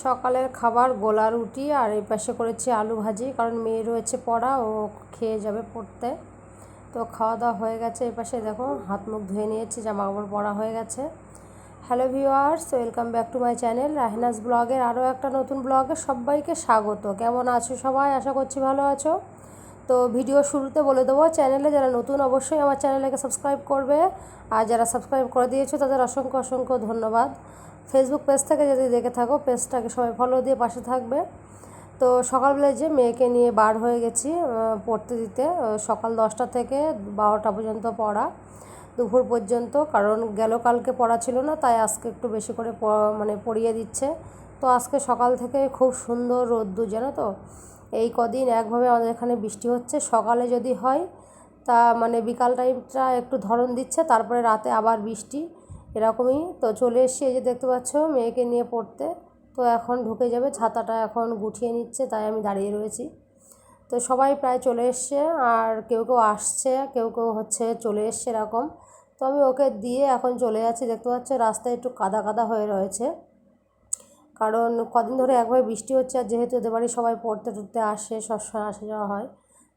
সকালের খাবার গোলা রুটি আর এই পাশে করেছি আলু ভাজি, কারণ মেয়ে রয়েছে পড়া, ও খেয়ে যাবে পড়তে। তো খাওয়া দাওয়া হয়ে গেছে। এই পাশে দেখো হাত মুখ ধুয়ে নিয়েছি, জামা কাপড় পরা হয়ে গেছে। Hello viewers, welcome back to my channel Rahenaz ব্লগের আরও একটা নতুন ব্লগে সবাইকে স্বাগত। কেমন আছো সবাই? আশা করছি ভালো আছো। তো ভিডিও শুরুতে বলে দেবো, চ্যানেলে যারা নতুন অবশ্যই আমার চ্যানেলটাকে সাবস্ক্রাইব করবে, আর যারা সাবস্ক্রাইব করে দিয়েছো তাদের অসংখ্য অসংখ্য ধন্যবাদ। ফেসবুক পেজ থেকে যদি দেখে থাকো, পেজটাকে সবাই ফলো দিয়ে পাশে থাকবে। তো সকালবেলায় যে মেয়েকে নিয়ে বার হয়ে গেছি পড়তে দিতে। সকাল 10টা থেকে 12টা পর্যন্ত পড়া, দুপুর পর্যন্ত, কারণ গেল কালকে পড়া ছিল না, তাই আজকে একটু বেশি করে মানে পড়িয়ে দিচ্ছে। তো আজকে সকাল থেকে খুব সুন্দর রোদ্দুর, জানো তো। এই কদিন একভাবে আমাদের এখানে বৃষ্টি হচ্ছে, সকালে যদি হয় তা মানে বিকাল টাইমটা একটু ধরন দিচ্ছে, তারপরে রাতে আবার বৃষ্টি, এরকমই। তো চলে এসেছি, এই যে দেখতে পাচ্ছ মেয়েকে নিয়ে পড়তে। তো এখন ঢুকে যাবে, ছাতাটা এখন গুছিয়ে নিচ্ছে, তাই আমি দাঁড়িয়ে রয়েছি। তো সবাই প্রায় চলে এসছে, আর কেউ কেউ আসছে, কেউ কেউ চলে এসছে এরকম। তো আমি ওকে দিয়ে এখন চলে যাচ্ছি। দেখতে পাচ্ছ রাস্তায় একটু কাদা কাদা হয়ে রয়েছে, কারণ কদিন ধরে একভাবে বৃষ্টি হচ্ছে, আর যেহেতু এদের বাড়ি সবাই পড়তে টড়তে আসে, সবসময় আসা যাওয়া হয়।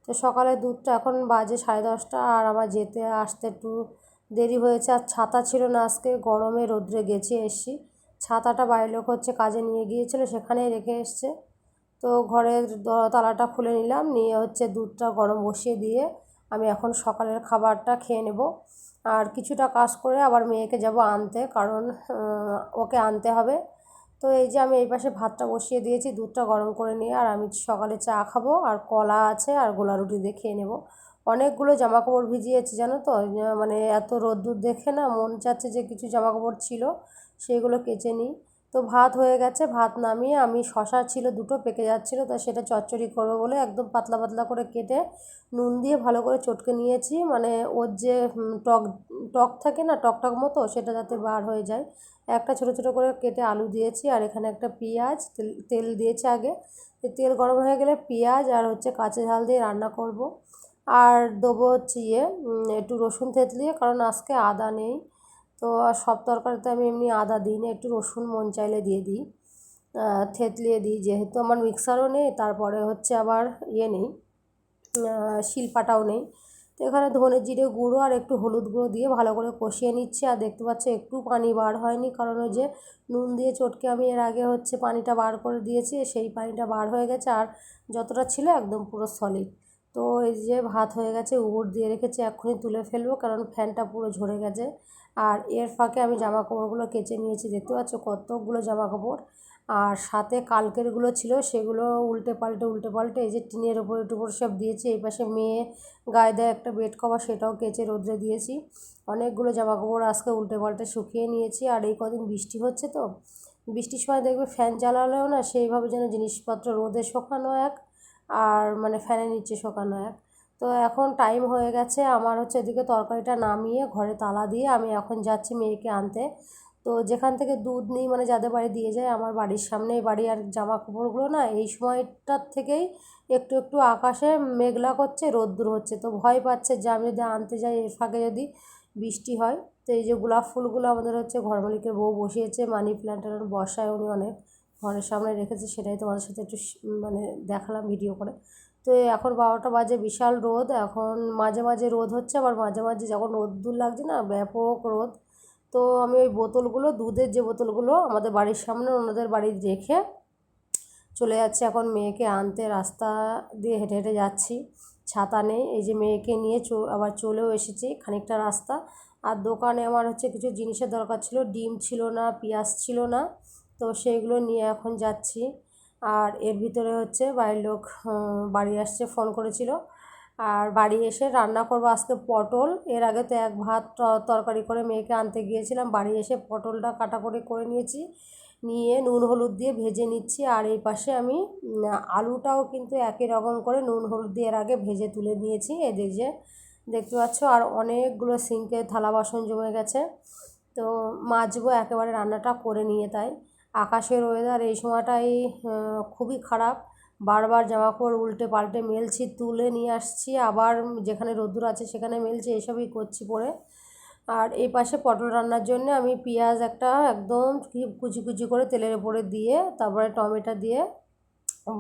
তো সকালে দুধটা এখন বাজে 10:30, আর আমার যেতে আসতে একটু দেরি হয়েছে। আর ছাতা ছিল না, আজকে গরমে রোদ্রে গেছি এসছি। ছাতাটা বাড়ির লোক কাজে নিয়ে গিয়েছিল, সেখানেই রেখে এসছে। তো ঘরের তালাটা খুলে নিলাম, নিয়ে দুধটা গরম বসিয়ে দিয়ে আমি এখন সকালের খাবারটা খেয়ে নেব। আর কিছুটা কাজ করে আবার মেয়েকে যাব আনতে, কারণ ওকে আনতে হবে। তো এই যে আমি এই পাশে ভাতটা বসিয়ে দিয়েছি, দুধটা গরম করে নিয়ে, আর আমি সকালে চা খাবো, আর কলা আছে, আর গোলা রুটি দিয়ে খেয়ে নেবো। অনেকগুলো জামা কাপড় ভিজিয়েছি, জানো তো। মানে এত রোদ্দুর দেখে না মন চাচ্ছে যে কিছু জামা কাপড় ছিল সেগুলো কেচে নিই। তো ভাত হয়ে গেছে, ভাত নামিয়ে আমি শশা ছিল দুটো পেকে যাচ্ছিলো, তাই সেটা চচ্চড়ি করবো বলে একদম পাতলা পাতলা করে কেটে নুন দিয়ে ভালো করে চটকে নিয়েছি, মানে ওর যে টক টক থাকে না, টক টক মতো, সেটা যাতে বার হয়ে যায়। একটা ছোটো ছোটো করে কেটে আলু দিয়েছি, আর এখানে একটা পেঁয়াজ, তেল দিয়েছি আগে। তেল গরম হয়ে গেলে পেঁয়াজ আর কাঁচা ঝাল দিয়ে রান্না করব। আর দেবো একটু রসুন থেতলিয়ে, কারণ আজকে আদা নেই। তো আর সব তরকারিতে আমি এমনি আদা দিই না, একটু রসুন মন চাইলে দিয়ে দিই, থেতলিয়ে দিই, যেহেতু আমার মিক্সারও নেই, তারপরে আবার নেই, শিলপাটাও নেই। তো এখানে ধনে জিরে গুঁড়ো আর একটু হলুদ গুঁড়ো দিয়ে ভালো করে কষিয়ে নিচ্ছি। আর দেখতে পাচ্ছি একটু পানি বার হয়নি, কারণ ওই যে নুন দিয়ে চটকে আমি এর আগে পানিটা বার করে দিয়েছি, সেই পানিটা বার হয়ে গেছে, আর যতটা ছিল একদম পুরো সলিড। তো এই যে ভাত হয়ে গেছে, উবুর দিয়ে রেখেছি, এক্ষুনি তুলে ফেলবো, কারণ ফ্যানটা পুরো ঝরে গেছে। আর এর ফাঁকে আমি জামা কাপড়গুলো কেচে নিয়েছি, দেখতে পাচ্ছ কতগুলো জামা কাপড়। আর সাথে কালকেরগুলো ছিল, সেগুলো উল্টে পাল্টে এই যে টিনের ওপরে টুপরে সব দিয়েছি। এই পাশে মেয়ে গায়ে দেয় একটা বেড কভার, সেটাও কেচে রোদ্রে দিয়েছি। অনেকগুলো জামা কাপড় আজকে উল্টে পাল্টে শুকিয়ে নিয়েছি। আর এই কদিন বৃষ্টি হচ্ছে, তো বৃষ্টির সময় দেখবে ফ্যান চালালেও না সেইভাবে যেন জিনিসপত্র রোদে শুকানো এক, আর মানে ফ্যানের নিচে শুকানো এক। তো এখন টাইম হয়ে গেছে আমার, এদিকে তরকারিটা নামিয়ে ঘরে তালা দিয়ে আমি এখন যাচ্ছি মেয়েকে আনতে। তো যেখান থেকে দুধ নিই, মানে যাদের বাড়ি দিয়ে যায়, আমার বাড়ির সামনেই বাড়ি। আর জামা কাপড়গুলো না এই সময়টার থেকেই একটু একটু আকাশে মেঘলা করছে, রোদ্দুর হচ্ছে। তো ভয় পাচ্ছে যে আমি যদি আনতে যাই এর ফাঁকে যদি বৃষ্টি হয়। তো এই যে গোলাপ ফুলগুলো আমাদের ঘর মালিকের বউ বসিয়েছে, মানি প্ল্যান্টের বসায় উনি অনেক, ঘরের সামনে রেখেছে, সেটাই তোমাদের সাথে একটু মানে দেখালাম ভিডিও করে। তো এখন 12টা বাজে, বিশাল রোদ। এখন মাঝে মাঝে রোদ হচ্ছে, আবার মাঝে মাঝে যখন রোদ্দুর লাগছে না, ব্যাপক রোদ। তো আমি ওই বোতলগুলো, দুধের যে বোতলগুলো আমাদের বাড়ির সামনে ওনাদের বাড়ি রেখে চলে যাচ্ছি এখন মেয়েকে আনতে। রাস্তা দিয়ে হেঁটে হেঁটে যাচ্ছি, ছাতা নেই। এই যে মেয়েকে নিয়ে আবার চলেও এসেছি খানিকটা রাস্তা। আর দোকানে আমার কিছু জিনিসের দরকার ছিল, ডিম ছিল না, পেঁয়াজ ছিল না, তো সেইগুলো নিয়ে এখন যাচ্ছি। আর এর ভিতরে বাড়ির লোক বাড়ি আসছে, ফোন করেছিল। আর বাড়ি এসে রান্না করবো আজকে পটল। এর আগে তো এক ভাত তরকারি করে মেয়েকে আনতে গিয়েছিলাম, বাড়ি এসে পটলটা কাটাকুটি করে নিয়েছি, নিয়ে নুন হলুদ দিয়ে ভেজে নিচ্ছি। আর এই পাশে আমি আলুটাও কিন্তু একই রকম করে নুন হলুদ দিয়ে এর আগে ভেজে তুলে নিয়েছি, এই যে দেখতে পাচ্ছ। আর অনেকগুলো সিঙ্কে থালা বাসন জমে গেছে, তো মাজবো একেবারে রান্নাটা করে নিয়ে। তাই আকাশের ওয়েদার এই সময়টাই খুবই খারাপ, বারবার জামা কাপড় উল্টে পাল্টে মেলছি, তুলে নিয়ে আসছি, আবার যেখানে রোদ্দুর আছে সেখানে মেলছি, এসবই করছি পরে। আর এই পাশে পটল রান্নার জন্য আমি পেঁয়াজ একটা একদম কুচি কুচি করে তেলের উপরে দিয়ে তারপরে টমেটো দিয়ে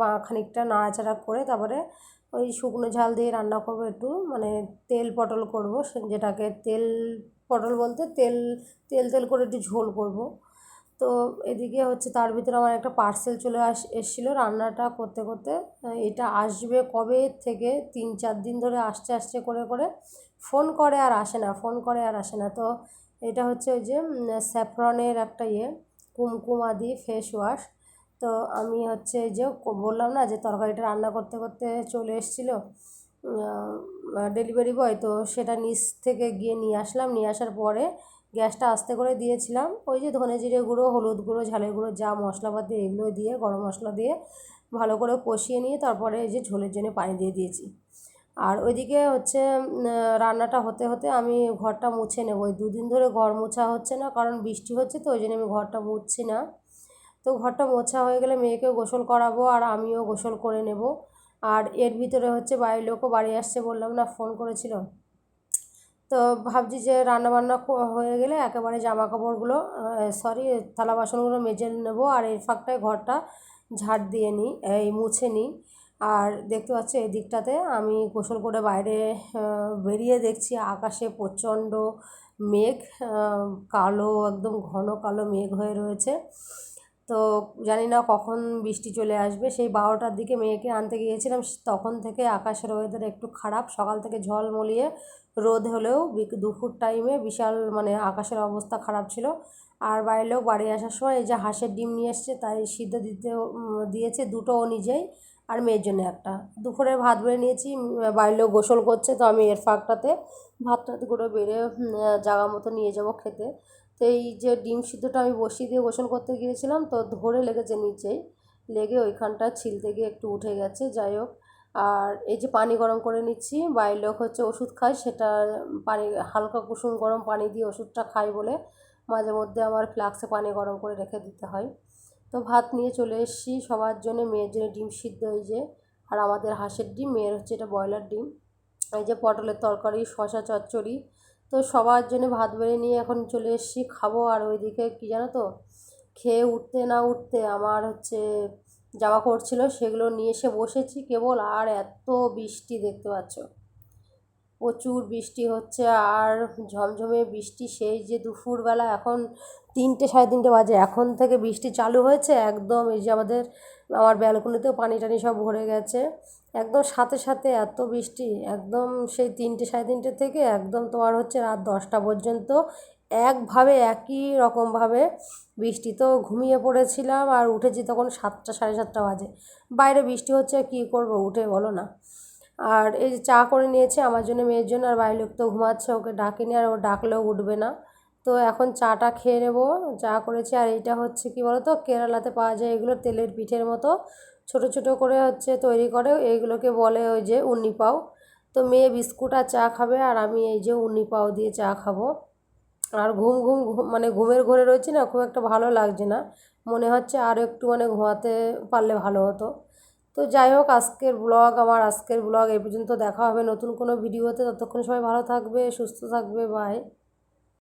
বা খানিকটা নাড়াচাড়া করে তারপরে ওই শুকনো ঝাল দিয়ে রান্না করবো, একটু মানে তেল পটল করবো, যেটাকে তেল পটল বলতে তেল তেল তেল করে একটু ঝোল করব। তো এদিকে হচ্ছে তার ভিতরে আমার একটা পার্সেল চলে এসেছিলো রান্নাটা করতে করতে। এটা আসবে কবে থেকে 3-4 দিন ধরে আসছে আসছে করে করে, ফোন করে আর আসে না, ফোন করে আর আসে না। তো এটা হচ্ছে ওই যে স্যাফরনের একটা কুমকুম আদি ফেস ওয়াশ। তো আমি হচ্ছে যে বললাম না যে তরকারিটা রান্না করতে করতে চলে এসেছিলো ডেলিভারি বয়, তো সেটা নিচ থেকে গিয়ে নিয়ে আসলাম। নিয়ে আসার পরে গ্যাসটা আস্তে করে দিয়েছিলাম, ওই যে ধনে জিরে গুঁড়ো, হলুদ গুঁড়ো, ঝালের গুঁড়ো, যা মশলাপাতি এগুলো দিয়ে গরম মশলা দিয়ে ভালো করে কষিয়ে নিয়ে তারপরে এই যে ঝোলের জন্য পানি দিয়ে দিয়েছি। আর ওইদিকে হচ্ছে রান্নাটা হতে হতে আমি ঘরটা মুছে নেব। ওই 2 দিন ধরে ঘর মোছা হচ্ছে না, কারণ বৃষ্টি হচ্ছে, তো ওই জন্য আমি ঘরটা মুছছি না। তো ঘরটা মোছা হয়ে গেলে মেয়েকেও গোসল করাবো আর আমিও গোসল করে নেব। আর এর ভিতরে হচ্ছে বাড়ির লোকও বাড়ি আসছে, বললাম না ফোন করেছিল। তো ভাবছি যে রান্নাবান্না হয়ে গেলে একেবারে জামা কাপড়গুলো সরি থালা বাসনগুলো মেজে নেবো, আর এই ফাঁকটায় ঘরটা ঝাড় দিয়ে নিই, এই মুছে নিই। আর দেখতে পাচ্ছি এই দিকটাতে আমি গোসল করে বাইরে বেরিয়ে দেখছি আকাশে প্রচণ্ড মেঘ, কালো একদম ঘন কালো মেঘ হয়ে রয়েছে। তো জানি না কখন বৃষ্টি চলে আসবে। সেই 12টার দিকে মেয়েকে আনতে গিয়েছিলাম, তখন থেকে আকাশের ওয়েদার একটু খারাপ, সকাল থেকে ঝলমলিয়ে রোদ হলেও দুপুর টাইমে বিশাল মানে আকাশের অবস্থা খারাপ ছিল। আর বাড়ির লোক বাড়ি আসার সময় এই যে হাঁসের ডিম নিয়ে এসছে, তাই সিদ্ধ দিয়েছে দুটো ও নিজেই, আর মেয়ের জন্য একটা। দুপুরে ভাত বেড়ে নিয়েছি, বাড়ির লোক গোসল করছে, তো আমি এর ফাঁকটাতে ভাতগুলো বেড়ে জায়গা মতো নিয়ে যাব খেতে। তো এই যে ডিম সিদ্ধটা আমি বসিয়ে দিয়ে গোসল করতে গিয়েছিলাম, তো ধরে লেগেছে নিচেই, লেগে ওইখানটা ছিলতে গিয়ে একটু উঠে গেছে, যাই হোক। আর এই যে পানি গরম করে নিচ্ছি, বাড়ির লোক হচ্ছে ওষুধ খায়, সেটা পানি হালকা কুসুম গরম পানি দিয়ে ওষুধটা খাই বলে মাঝে মধ্যে আমার ফ্লাক্সে পানি গরম করে রেখে দিতে হয়। তো ভাত নিয়ে চলে এসেছি সবার জন্য, মেয়ের জন্য ডিম সিদ্ধ এই যে, আর আমাদের হাঁসের ডিম, মেয়ের হচ্ছে এটা ব্রয়লার ডিম, এই যে পটলের তরকারি, শসা চচ্চড়ি। তো সবার জন্য ভাত বেড়ে নিয়ে এখন চলে এসেছি খাবো। আর ওইদিকে কী জানো তো, খেয়ে উঠতে না উঠতে আমার হচ্ছে জামা কাপড় ছিল, সেগুলো নিয়ে এসে বসেছি কেবল, আর এত বৃষ্টি দেখতে পাচ্ছ, প্রচুর বৃষ্টি হচ্ছে। আর ঝমঝমে বৃষ্টি, সেই যে দুপুরবেলা, এখন 3টে 3:30 বাজে, এখন থেকে বৃষ্টি চালু হয়েছে একদম। এই যে আমার ব্যালকনিতেও পানি টানি সব ভরে গেছে, একদম সাথে সাথে এত বৃষ্টি, একদম সেই 3টে 3:30 থেকে একদম তোমার হচ্ছে রাত 10টা পর্যন্ত একভাবে একই রকমভাবে বৃষ্টি। তো ঘুমিয়ে পড়েছিলাম আর উঠেছি তখন 7টা 7:30 বাজে। বাইরে বৃষ্টি হচ্ছে, কী করব উঠে বলো না। আর এই যে চা করে নিয়েছে আমার জন্য, মেয়ের জন্য, আর বাড়ির লোক তো ঘুমাচ্ছে, ওকে ডাকিনি, আর ও ডাকলেও উঠবে না। তো এখন চাটা খেয়ে নেব, চা করেছি। আর এইটা হচ্ছে কি বলো তো, কেরালাতে পাওয়া যায় এগুলো, তেলের পিঠের মতো ছোট ছোট করে হচ্ছে তৈরি করে, এইগুলোকে বলে ওই যে উন্নি পাও। তো মেয়ে বিস্কুট আর চা খাবে, আর আমি এই যে উন্নি পাও দিয়ে চা খাবো। আর ঘুম ঘুম মানে ঘুমের ঘোরে রয়েছি না, খুব একটা ভালো লাগছে না, মনে হচ্ছে আরও একটু মানে ঘুমাতে পারলে ভালো হতো। তো যাই হোক, আজকের ব্লগ এই পর্যন্ত। দেখা হবে নতুন কোনো ভিডিওতে, ততক্ষণ সবাই ভালো থাকবে, সুস্থ থাকবে, বাই।